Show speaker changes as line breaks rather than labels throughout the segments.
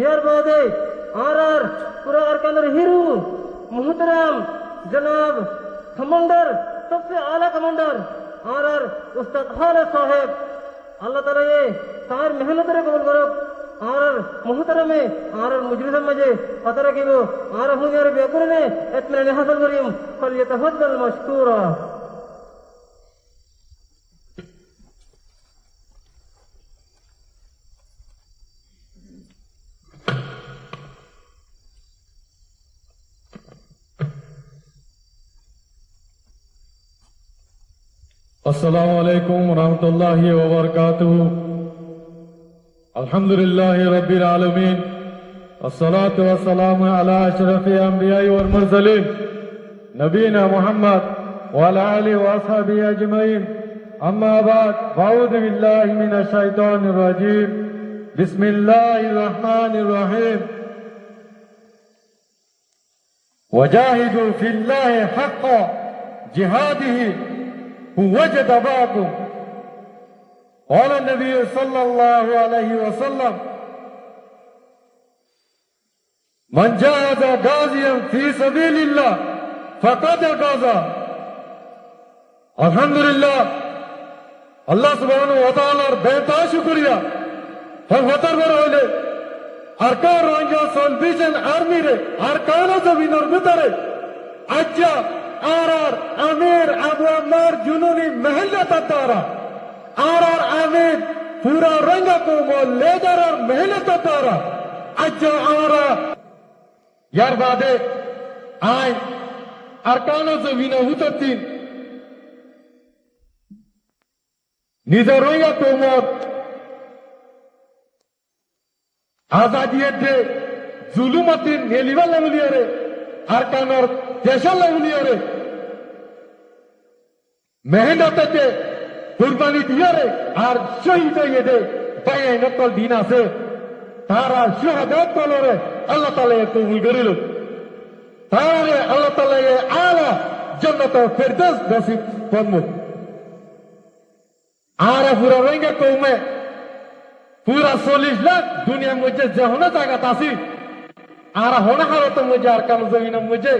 यार बादे आर पूरा अरकानर हीरो मोहतरम जनाब कमांडर सबसे आला कमांडर आर उस्ताद खालिद साहब अल्लाह ताला ये तार मेहनत रे कबूल करो आर मोहतरमे आर मुजरिस मजे पता रखिबो आर हुन यार बेकुर ने इत्मीनान हासिल करियम फलयतफद्दल मशकूरा
अस्सलामु अलैकुम वरहमतुल्लाहि वबरकातुहू अल्हम्दुलिल्लाहि रब्बिल आलमीन अस्सलातु वस्सलामु अला अशरफिल अंबिया'i वल मुरसलीन नबीना मुहम्मद व अला आलिहि व अस्हाबिहि अजमईन अम्मा बाद अऊज़ु बिल्लाहि मिनश शैतानिर रजीम बिस्मिल्लाहिर रहमानिर रहीम वजाहिदू फिल्लाहि हक़्क़ जिहादिही वजद बाकुम قال النبي صلى الله عليه وسلم من جاهد غازيا في سبيل الله فقد غزا আলহামদুলিল্লাহ আল্লাহ সুবহানাহু ওয়া তাআলার বেতা শুকরিয়া হতার বড় হইলে আরকার রঞ্জা সালভেশন আর্মি রে আরকান জমিনের ভিতরে আজ্জা आर आमिर अबू अम्मार जुनूनी मेहनत तारा आर आमिर पूरा रंग को वो लेदर और मेहनत तारा अच्छा आर यार बादे आय अरकानों से विना उतरती निजर रंग को वो आजादी दे जुलुमती नेलीवाल लगुलिया रे अरकानों देशल लगुलिया रे मेहनत दे कुर्बानी दिया रे और शहीद ये दे पाए नकल दीना से तारा शहादत कलो रे अल्लाह ताला ये कबूल करिलो तारा रे अल्लाह ताला ये आला जन्नत फिरदौस नसीब फरमो आरा पूरा रहेंगे तो मैं पूरा 40 लाख दुनिया मुझे जहना जागा तासी आरा होना हालत मुझे अरकान जमीन मुझे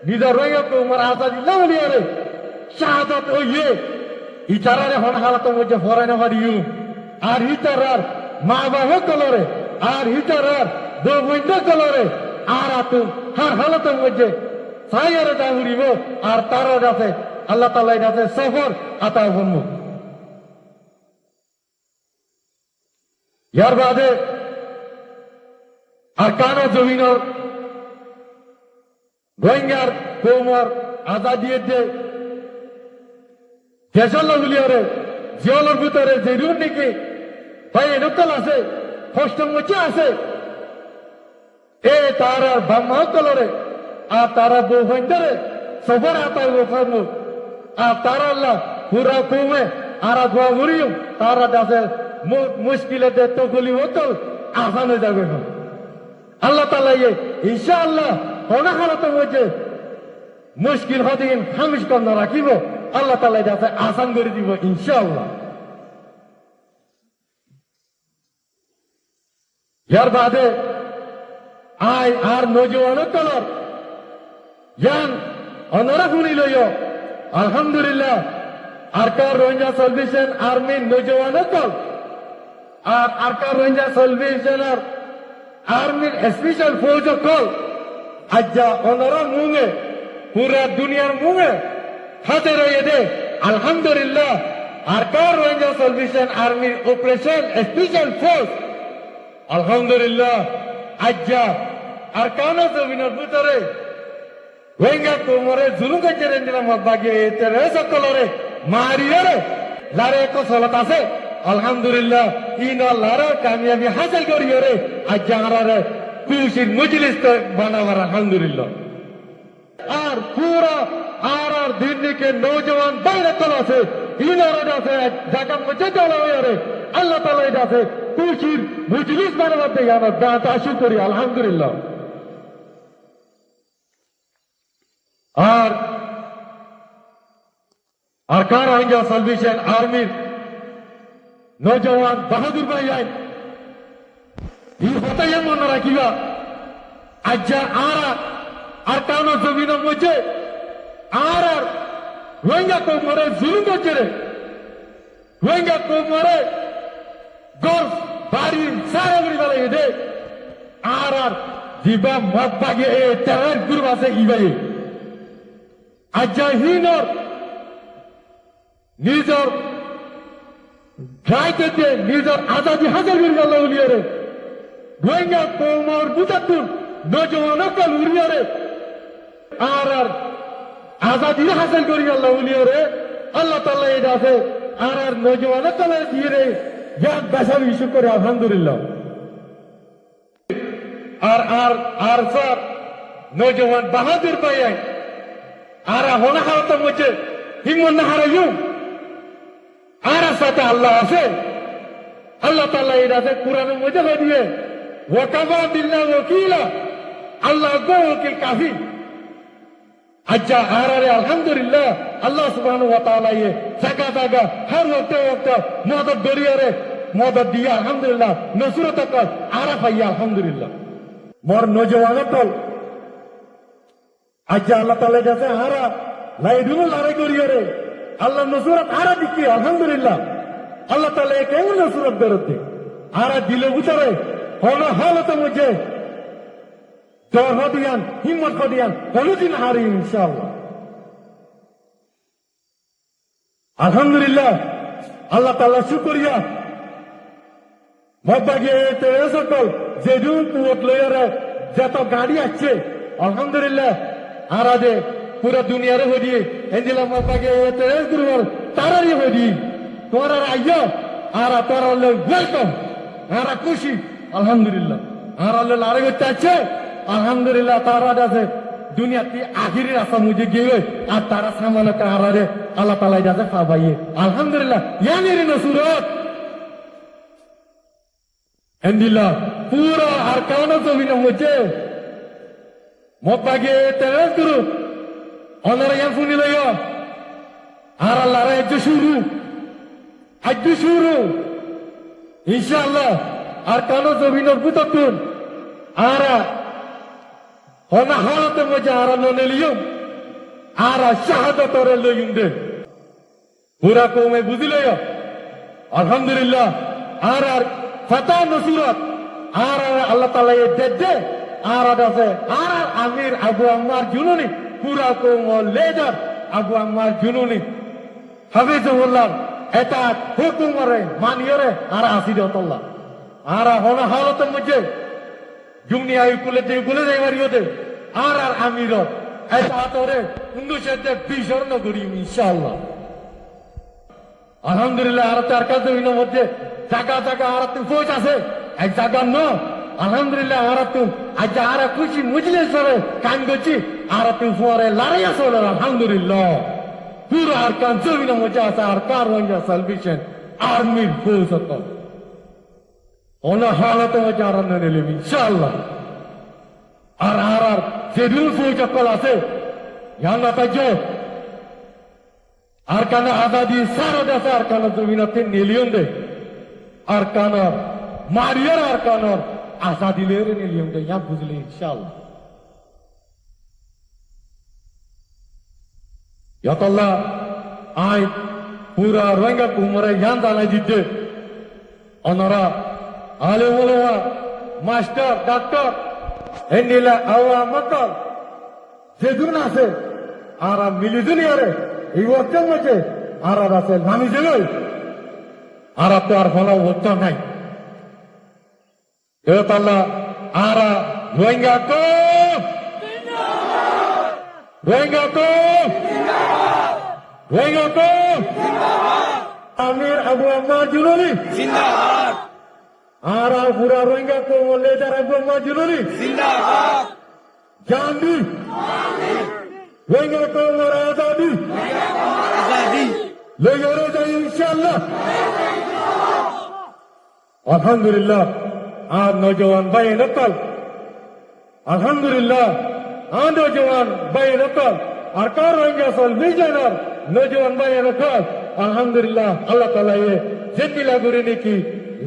निजा रहेंगे तो उमर आजादी ना लिया रे शहादत ओ ये इचारा रे होना हालत मुझे फौरन हरियू आर इचारार माँ बाबा कलोरे आर इचारार दो विंडो कलोरे आरा तुम हर हालत मुझे सायर जाऊरी वो आर तारा जाते अल्लाह ताला जाते सफर आता फरमो यार बादे अरकानो जमीनर रोहिंग्यार कोमर आजादी दे देशल लगुलियारे जियालर ভিতরে যে রুন নাকি ভাই নকল আছে কষ্ট মুচে আছে এ তারা বাম্মা কলরে আ তারা বহন্দরে সফর আতা ওখানে আ তারা আল্লাহ পুরা কোমে আরা দোয়া করিও তারা দাসে মুশকিলে দে তো গলি হতো আসান হয়ে যাবে আল্লাহ তাআলা ये इंशाअल्लाह होना हालत मुझे मुश्किल हदिन हमिश करना राखिबो अल्लाह ताला जाते आसान कर দিব इंशाअल्लाह यार बादे आय आर नौजवान कलर यान अनरा हुनी लयो अल्हम्दुलिल्लाह आरकार रोहिंग्या सल्वेशन आर्मी नौजवान कल আর আরকার রোহিঙ্গা সালভেশনার আর্মির স্পেশাল ফৌজ কল আজ্জা অনরা মুঙে পুরা দুনিয়ার মুঙে হাতে রয়ে দে আলহামদুলিল্লাহ আরকার রোহিঙ্গা সালভেশন আর্মির অপারেশন স্পেশাল ফোর্স আলহামদুলিল্লাহ আজ্জা আরকানো জমিনের ভিতরে রোহিঙ্গা কোমরে জুলুম করছে দিলাম বাগে তেরে সকলরে মারিয়ে লারে এক সলত আছে अल्हम्दुलिल्लाह इन लारा कामयाबी हासिल करियो रे आज जारा रे खुशी मजलिस तो बनावर अल्हम्दुलिल्लाह और पूरा आर दिल्ली के नौजवान बाहर कला से इन राजा से ढाका मुझे चला हुआ रे अल्लाह ताला इधर से खुशी मजलिस बनावर दे यार दाता शुक्रिया अल्हम्दुलिल्लाह और अरकान रोहिंग्या सल्वेशन आर्मी नौजवान बहादुर भाई आए এই হতাইয়া মনে রাখিবা আজ্জা আর কানো জমিন মধ্যে আর রোহিঙ্গা কৌমরে জুলুম করছে রে রোহিঙ্গা কৌমরে গল্ফ বাড়ি সারা বাড়ি বেলা দে আর দিবা মত বাগে এ তেরার গুরু আছে ইবাই আজ্জা হিনর নিজর গাইতে নিজর আজাদি হাজার গুরু গেল উলিয়ারে রোহিঙ্গা কৌমর বুতাতুন নজওয়ান কল উলিয়ারে আর আজাদি হাসিল করি আল্লাহ উলিয়ারে আল্লাহ তাআলা এটা আছে আর নজওয়ান কল দিয়ে রে ইয়াদ বাসা ইস্যু করে আলহামদুলিল্লাহ আর সব নজওয়ান বাহাদুর পাই আর হোনা হারত মধ্যে হিম্মত না হারাইও আর সাথে আল্লাহ আছে আল্লাহ তাআলা এটা আছে কোরআনের মধ্যে দিয়ে ওয়াকাফা বিল্লাহি ওয়াকিলা আল্লাহ গো ওকিল কাফি আচ্ছা আরে আলহামদুলিল্লাহ আল্লাহ সুবহানাহু ওয়া তাআলা ये জায়গা জায়গা हर वक्त मदद दरियारे मदद दिया अल्हम्दुलिल्लाह नसरत का आरा पाइया अल्हम्दुलिल्लाह मोर नौजवान तल अच्छा अल्लाह ताला जैसे हारा लाइडुल लड़ाई करियारे अल्लाह नसरत आरा दिखी अल्हम्दुलिल्लाह अल्लाह ताला एक एंग नसरत देते आरा दिले उतरे होना हालत मुझे जोर हो दियान हिम्मत हो दियान दिन हारी इंशाअल्लाह अल्हम्दुलिल्लाह अल्लाह ताला शुक्रिया मबागे तेरे सकल जेडुन पुवत लयरे जतो गाड़ी अच्छे अल्हम्दुलिल्लाह आरा दे पूरा दुनिया रे होदी एंदिला मबागे तेरे गुरुवर तारारी होदी तोरा आइयो आरा तोरा ले वेलकम आरा खुशी अल्हम्दुलिल्लाह आरा ले लारे गच्चा अच्छे अल्हम्दुलिल्लाह तारा दासे दुनिया की आखिरी रास्ता मुझे गए और तारा सामान का आरे अल्लाह ताला इजाजत खाबाइए अल्हम्दुलिल्लाह या मेरी नसरत एंदिला पूरा अरकानो जमीन मुझे मबागे तेरे गुरु ऑनर या फुनी लयो आरा लारे आज शुरू इंशाअल्लाह अरकानो जमीन बुतकुन आरा होना हालत मुझे आरा नोने लियो आरा शहादत और लोयुम दे पूरा को मैं बुझी लियो अल्हम्दुलिल्लाह आरा फता नसरत आरा अल्लाह ताला ये दे आरा दसे आरा अमीर अबू अम्मार जुनूनी पूरा को मो लेदर अबू अम्मार जुनूनी हफिजुल्लाह एता हुकुम रे मानियो रे आरा आसिदतुल्लाह आरा होना हालत मुझे जुमनी आई कुले दे मारियो दे आर आमिरत ऐसा तोरे उन्दुशे दे बिशर्न करी इंशाअल्लाह अल्हम्दुलिल्लाह आर तार काजे विनो मध्य জায়গা জায়গা আর তুই ফৌজ আছে এক জায়গা ন আলহামদুলিল্লাহ আর তুই আজ আর খুশি মজলিস করে কাম করছি আর তুই পরে লড়াই আছে আলহামদুলিল্লাহ পুরো আর কান জমিন মজা আছে আর কার রঞ্জা সালভেশন আর্মির ফৌজ তো ওনা হালতে মজা আর নিলে ইনশাআল্লাহ আর যেদিন ফৌজ কল আছে ইয়ানা তাজে আর কানা আজাদি সারা দেশে আর কানা জমিনতে নিলিয়ন দে আর কানা মারিয়ার আর কানা আজাদি লেরে নিলিয়ন দে ইয়া বুঝলে ইনশাআল্লাহ या तो अल्लाह आय पूरा रोहिंग्या कुमरे यान दाना जिद्दे अनरा आले मोलवा मास्टर डॉक्टर एंडिला आवा मकल जेदुन आसे आरा मिलिजुनी आरे এই ওয়াক্ত মধ্যে আরা রাসেল নামি জেলই আরা তো আর ভালো হতো নাই এ তাআলা আরা রোহিঙ্গা কো রোহিঙ্গা কো রোহিঙ্গা কো আমির আবু আম্মার জুলুনি জিন্দাবাদ আরা পুরা রোহিঙ্গা কো লেদার আবু আম্মার জুলুনি জিন্দাবাদ জানবি আমিন রোহিঙ্গা কো মোর আজাদি ले जाए इंशाअल्लाह अल्हम्दुलिल्लाह आज नौजवान भाई नकल अल्हम्दुलिल्लाह आज नौजवान भाई नकल अरकार रोहिंग्या नौजवान भाई नकल अल्हम्दुलिल्लाह अल्लाह ताला ये जिंदगी लागुरी की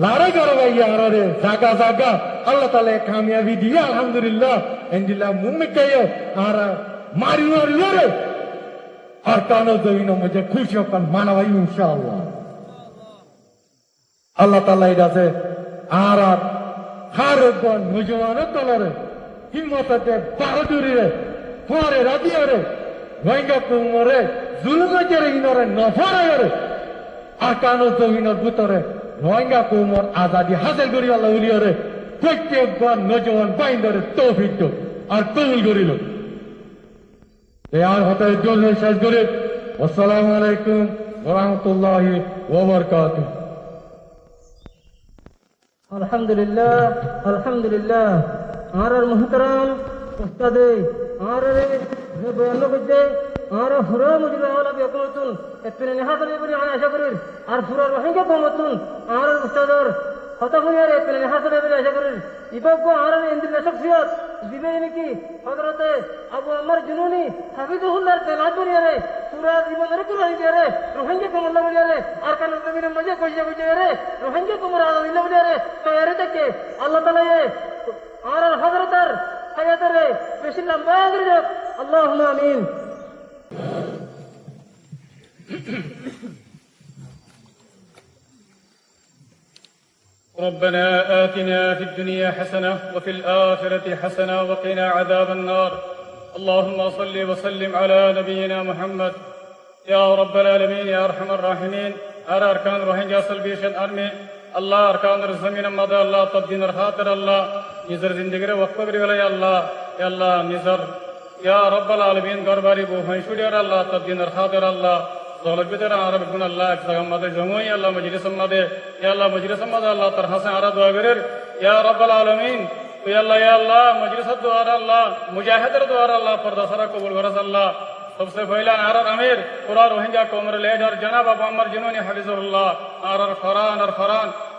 lare karo bhai arare zaga Allah taala kamyabi diya alhamdulillah endilla mummikayo ara mari lare arkano zavino mujhe khush hokan manavai inshallah Allah taala idase ara har gon nojwano tolare himmatate baradurire hore radiyare Rohingya kumore zulme jere inore nafare arkano zavino butore Rohingya kumor azadi hasil kori Allah uliyore প্রত্যেকবার নজওয়ান বাইন্দারে তৌফিক দাও আর কবুল করিল আর হতে জন্য শেষ করে আসসালামু আলাইকুম ওয়া রাহমাতুল্লাহি ওয়া বারাকাতুহু
আলহামদুলিল্লাহ আর মুহতারাম উস্তাদে আর যে বয়ান করতে আর হুরা মুজিবা ওয়ালা বিয়াকুতুন এতনে নিহাদরে বনি আশা করি আর পুরা রোহিঙ্গা কমতুন আর উস্তাদর হতা হইয়ারে এতনে নিহাদরে বনি আশা করি ইবাগো আর ইন্দিল শখসিয়ত দিবে নাকি হযরতে আবু আমর জুনুনি হাফিজুল্লাহ তেলাত বনিয়ারে পুরা জীবনের কুরআন দিয়ারে রোহিঙ্গা কমল্লা বনিয়ারে আর কান জমিনে মজা কইয়া কইয়ারে রোহিঙ্গা কমরা আল্লাহ বনিয়ারে তো এর থেকে আল্লাহ তাআলা আর হযরতার হায়াতেরে বেশি লম্বা করে দাও আল্লাহুম্মা আমিন
ربنا آتنا في الدنيا حسنة وفي الآخرة حسنة وقنا عذاب النار اللهم صل وسلم على نبينا محمد يا رب العالمين يا أرحم الراحمين أرى أركان روهينجا سلبيشن أرمي الله أركان الزمين مدى الله تبدين الخاطر الله نزر زندگی وقت بری ولی الله يا الله نزر يا رب العالمين غرباري بو هنشودي الله تبدين الخاطر الله ظلم بدر عرب بن الله اكثر مدى جمعي الله مجلس مدى يا الله مجلس مدى الله ترحسن عرض وغير يا رب العالمين يا الله مجلس الدوار الله مجاهد الدوار الله فرد سرا قبول ورس الله सबसे पहला आरर अमीर पूरा रोहिंग्या कोमर लेडर जनाब अबू अमर जिन्होंने हफिजुल्लाह आरर फरान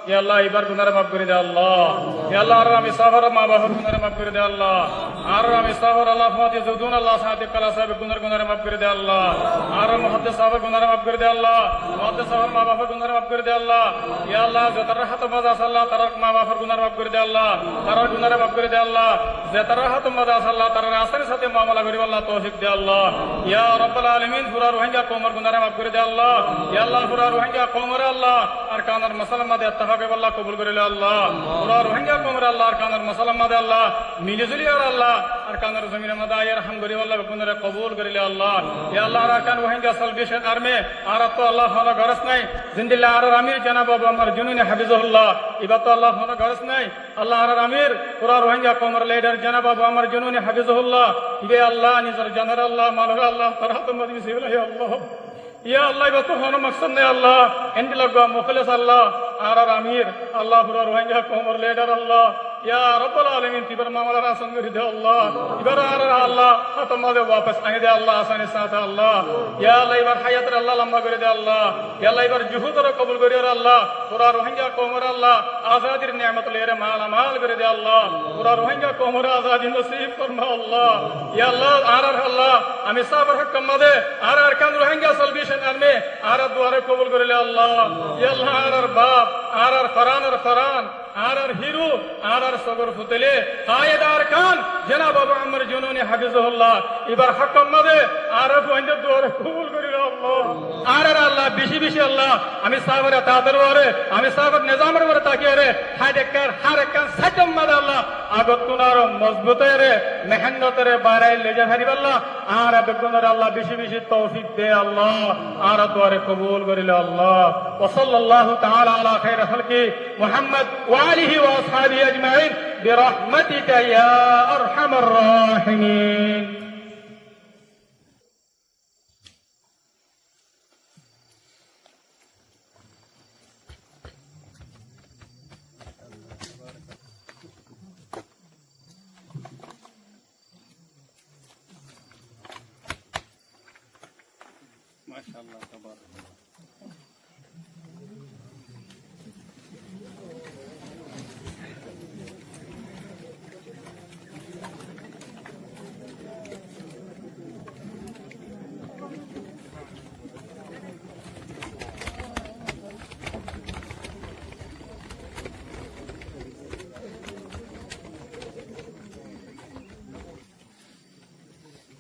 या अल्लाह इबर गुनाह माफ कर दे अल्लाह या अल्लाह आरर अमी सफर मा बाहर गुनाह माफ कर दे अल्लाह आरर अमी सफर अल्लाह फाति जुदून अल्लाह साथ कला साहब गुनाह माफ कर दे अल्लाह आरर मुहद्दिस साहब गुनाह माफ कर दे अल्लाह मुहद्दिस साहब मा बाहर गुनाह माफ कर दे अल्लाह या अल्लाह जतरहत मजा सल्ला तरक मा बाहर गुनाह माफ कर दे अल्लाह तरक गुनाह माफ कर दे अल्लाह जतरहत मजा सल्ला तरक आसन साथे मामला करी अल्लाह तौफीक दे अल्लाह या रब्बल आलमीन पूरा रोहिंग्या कोमर गुनाह माफ कर दे अल्लाह या अल्लाह पूरा रोहिंग्या कोमर अल्लाह अरकान और मसलमा दे इत्तेफाक अल्लाह कबूल करे अल्लाह पूरा रोहिंग्या कोमर अल्लाह अरकान और मसलमा दे अल्लाह मिलजुली और अल्लाह अरकान और जमीन मदा या रहम करे अल्लाह गुनाह कबूल करे अल्लाह या अल्लाह अरकान रोहिंग्या सल्वेशन आर्मी आरत तो अल्लाह हमारा गरज नहीं जिंदिल्लाह आरर अमीर जनाब अबू अमर जुनूनी हफिजुल्लाह इबात तो अल्लाह हमारा गरज नहीं अल्लाह आरर अमीर पूरा रोहिंग्या कोमर लीडर जनाब अबू अमर जुनूनी हफिजुल्लाह ये अल्लाह निजर जनर अल्लाह मालूम अल्लाह तरह तो मदवी से या अल्लाह या अल्लाह इबात तो हमारा मकसद नहीं अल्लाह इंद लगवा मुखलिस अल्लाह आरर अमीर अल्लाह पूरा रोहिंग्या कोमर लीडर अल्लाह या रब्बुल आलमीन तिबर मामला रासन कर दे अल्लाह इबर आरर अल्लाह खत्म दे वापस आने दे अल्लाह आसानी साथ अल्लाह या अल्लाह इबर हयात अल्लाह लंबा कर दे अल्लाह या अल्लाह इबर जुहूद और कबूल कर दे अल्लाह पूरा रोहिंग्या कोमर अल्लाह आजादी नेमत ले रे माल कर दे अल्लाह पूरा रोहिंग्या कोमर आजादी नसीब फरमा अल्लाह या अल्लाह आरर अल्लाह আমি সাবর হক কমদে আর কান রোহিঙ্গা সলভেশন আর্মে আর দুয়ারে কবুল করে আল্লাহ ইয়া আল্লাহ আর বাপ আর ফরান আর হিরু আর সবর ফুতলে কায়েদার খান জনাব আবু আমর জুনুনি হাফিজুল্লাহ এবার হক কমদে আর বন্ধ দুয়ারে কবুল করে আল্লাহ আর আল্লাহ বেশি আল্লাহ আমি সাবর তাদের ওরে আমি সাবর নিজামের ওরে তাকিয়ে রে হার এক সাজম মাদ আল্লাহ আগত কুনার মজবুতে রে মেহনতে রে বারাই লেজা হারিব আল্লাহ আর বেগুনার আল্লাহ বেশি তৌফিক দে আল্লাহ আর দুয়ারে কবুল করিল আল্লাহ ওয়া সাল্লাল্লাহু তাআলা আলা খায়রি খালকি মুহাম্মদ ওয়া আলিহি ওয়া আসহাবিহি আজমাইন বিরহমাতিকা ইয়া আরহামার রাহিমিন माशाअल्लाह तबारक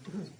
ঠিক আছে